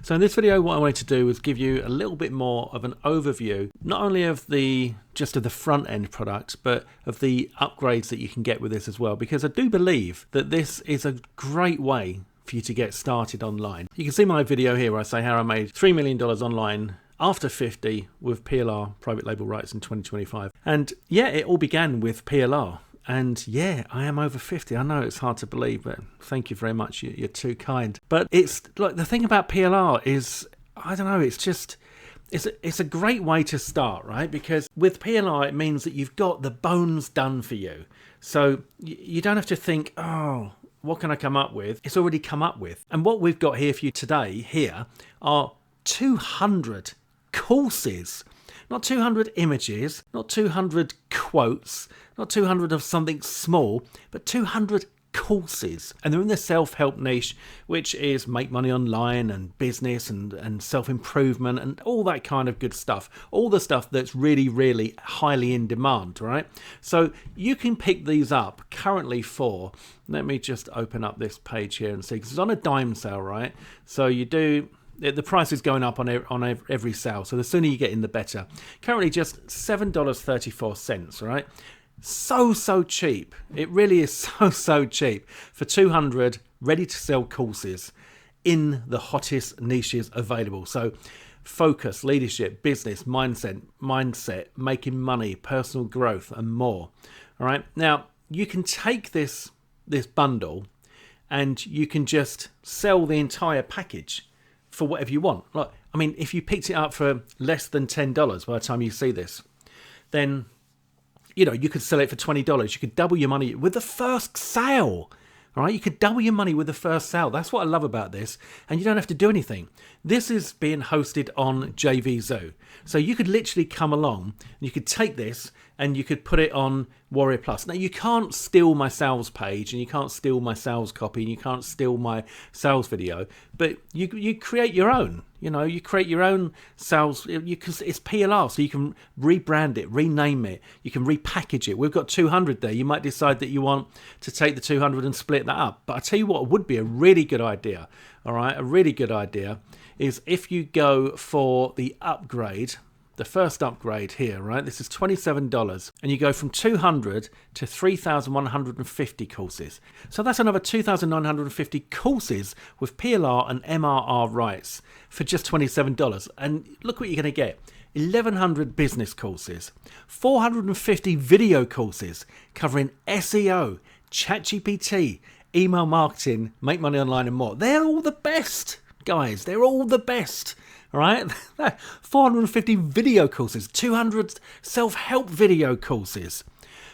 So in this video, what I wanted to do was give you a little bit more of an overview, not only of the front end product, but of the upgrades that you can get with this as well, because I do believe that this is a great way for you to get started online. You can see my video here where I say how I made $3 million online after 50 with PLR private label rights in 2025. And yeah, it all began with PLR. And yeah, I am over 50. I know it's hard to believe, but thank you very much. You're too kind. But it's like the thing about PLR is, I don't know, it's a great way to start, right? Because with PLR, it means that you've got the bones done for you. So you don't have to think, oh, what can I come up with? It's already come up with. And what we've got here for you today here are 200 courses. Not 200 images, not 200 quotes, not 200 of something small, but 200 courses. And they're in the self-help niche, which is make money online and business and self-improvement and all that kind of good stuff. All the stuff that's really, really highly in demand, right? So you can pick these up currently for, let me just open up this page here and see, because it's on a dime sale, right? So you do... The price is going up on every sale, so the sooner you get in, the better. Currently just $7.34, right? So cheap. It really is so cheap for 200 ready-to-sell courses in the hottest niches available. So focus, leadership, business, mindset, making money, personal growth, and more. All right. Now, you can take this bundle and you can just sell the entire package for whatever you want. Like, I mean, if you picked it up for less than $10 by the time you see this, then, you know, you could sell it for $20. You could double your money with the first sale. All right, you could double your money with the first sale. That's what I love about this. And you don't have to do anything. This is being hosted on JVZoo. So you could literally come along and you could take this and you could put it on Warrior Plus. Now, you can't steal my sales page and you can't steal my sales copy and you can't steal my sales video, but you create your own. You know, you create your own sales. It's PLR, so you can rebrand it, rename it. You can repackage it. We've got 200 there. You might decide that you want to take the 200 and split that up. But I tell you what would be a really good idea, all right, a really good idea is if you go for the upgrade, the first upgrade here, right? This is $27, and you go from 200 to 3,150 courses. So that's another 2,950 courses with PLR and MRR rights for just $27. And look what you're going to get. 1,100 business courses, 450 video courses covering SEO, ChatGPT, email marketing, make money online, and more. They're all the best, guys. They're all the best. All right, 450 video courses, 200 self-help video courses,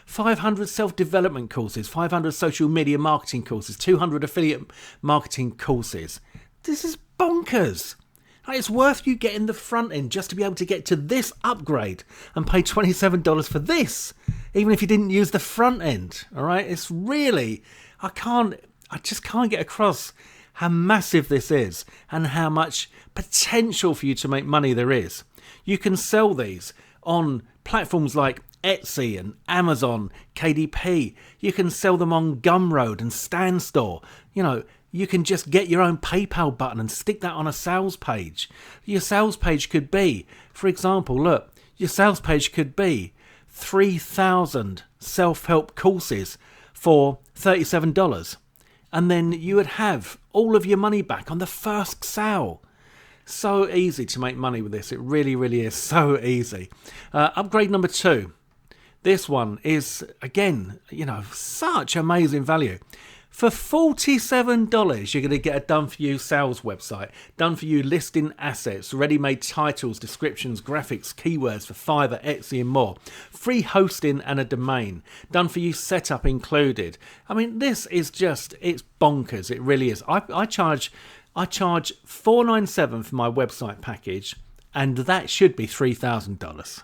500 self-development courses, 500 social media marketing courses, 200 affiliate marketing courses. This is bonkers. It's worth you getting the front end just to be able to get to this upgrade and pay $27 for this, even if you didn't use the front end. All right, it's really, I just can't get across how massive this is and how much potential for you to make money there is. You can sell these on platforms like Etsy and Amazon, KDP. You can sell them on Gumroad and Standstore. You know, you can just get your own PayPal button and stick that on a sales page. Your sales page could be, for example, look, your sales page could be 3,000 self-help courses for $37. And then you would have all of your money back on the first sale. So easy to make money with this. It really, really is so easy. Upgrade number 2. This one is, again, you know, such amazing value. For $47, you're going to get a done-for-you sales website, done-for-you listing assets, ready-made titles, descriptions, graphics, keywords for Fiverr, Etsy, and more. Free hosting and a domain, done-for-you setup included. I mean, this is just, it's bonkers. It really is. I charge $497 for my website package, and that should be $3,000.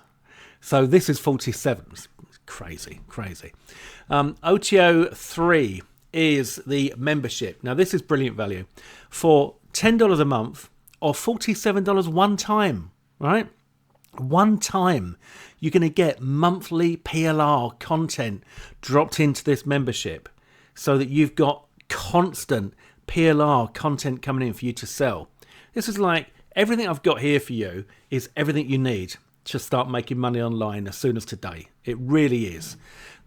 So this is $47. It's crazy. OTO 3 is the membership. Now this is brilliant value for $10 a month or $47 one time, right? One time you're going to get monthly PLR content dropped into this membership so that you've got constant PLR content coming in for you to sell. This is like everything I've got here for you is everything you need to start making money online as soon as today. It really is.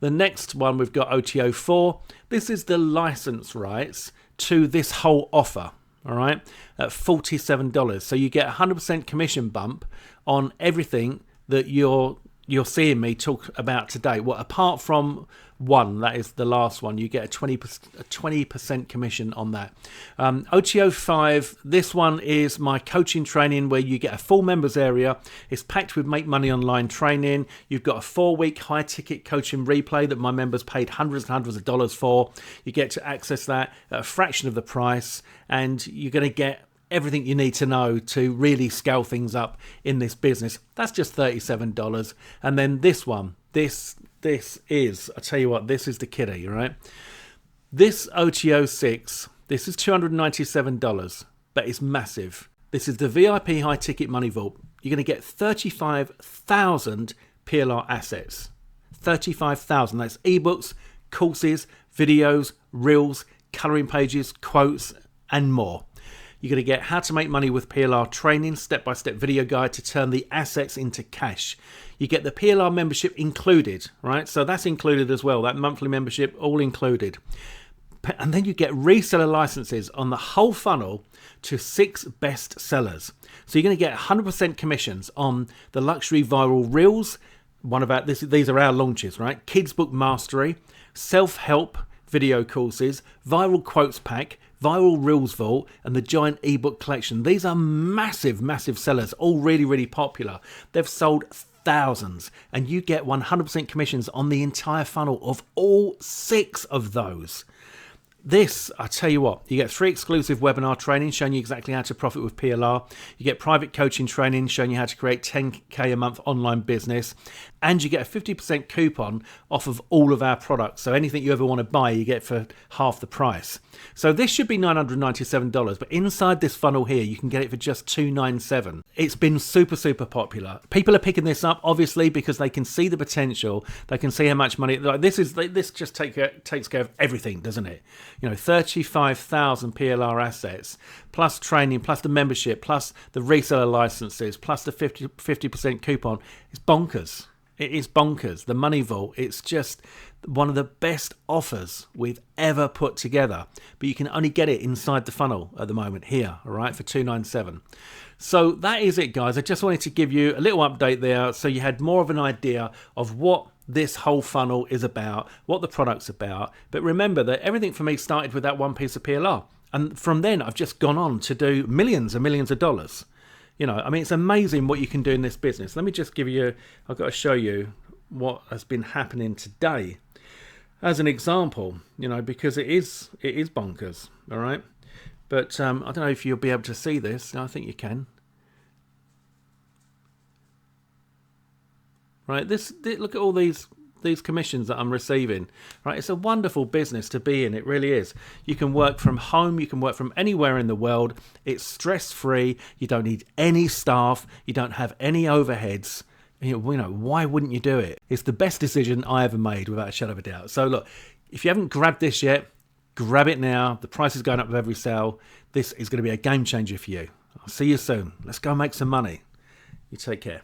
The next one we've got OTO 4. This is the license rights to this whole offer. All right, at $47. So you get 100% commission bump on everything that you're seeing me talk about today. Well, apart from one, that is the last one, you get a 20% commission on that. OTO 5, this one is my coaching training where you get a full members area. It's packed with Make Money Online training. You've got a 4-week high ticket coaching replay that my members paid hundreds and hundreds of dollars for. You get to access that at a fraction of the price, and you're going to get everything you need to know to really scale things up in this business. That's just $37. And then this one, this is, I tell you what, this is the kiddie, right? This OTO 6, this is $297, but it's massive. This is the VIP high ticket money vault. You're going to get 35,000 PLR assets. 35,000. That's ebooks, courses, videos, reels, coloring pages, quotes, and more. You're going to get how to make money with PLR training, step-by-step video guide to turn the assets into cash. You get the PLR membership included, right? So that's included as well, that monthly membership, all included. And then you get reseller licenses on the whole funnel to 6 best sellers. So you're going to get 100% commissions on the luxury viral reels. These are our launches, right? Kids Book Mastery, self-help video courses, viral quotes pack, viral reels vault, and the giant ebook collection. These are massive, massive sellers, all really, really popular. They've sold thousands, and you get 100% commissions on the entire funnel of all 6 of those. This, I tell you what, you get 3 exclusive webinar training showing you exactly how to profit with PLR. You get private coaching training showing you how to create 10K a month online business. And you get a 50% coupon off of all of our products. So anything you ever want to buy, you get for half the price. So this should be $997, but inside this funnel here, you can get it for just $297. It's been super, super popular. People are picking this up, obviously, because they can see the potential. They can see how much money, like this just takes care of everything, doesn't it? 35,000 PLR assets, plus training, plus the membership, plus the reseller licenses, plus the 50% coupon. It's bonkers. It is bonkers. The Money Vault, it's just one of the best offers we've ever put together. But you can only get it inside the funnel at the moment here, all right, for $297. So that is it, guys. I just wanted to give you a little update there so you had more of an idea of what this whole funnel is about, what the product's about. But remember that everything for me started with that one piece of PLR. And from then, I've just gone on to do millions and millions of dollars. It's amazing what you can do in this business. Let me just I've got to show you what has been happening today as an example, because it is bonkers, all right? But I don't know if you'll be able to see this. I think you can. Right, look at all these commissions that I'm receiving. Right, it's a wonderful business to be in. It really is. You can work from home. You can work from anywhere in the world. It's stress-free. You don't need any staff. You don't have any overheads. Why wouldn't you do it? It's the best decision I ever made, without a shadow of a doubt. So look, if you haven't grabbed this yet, grab it now. The price is going up with every sale. This is going to be a game changer for you. I'll see you soon. Let's go make some money. You take care.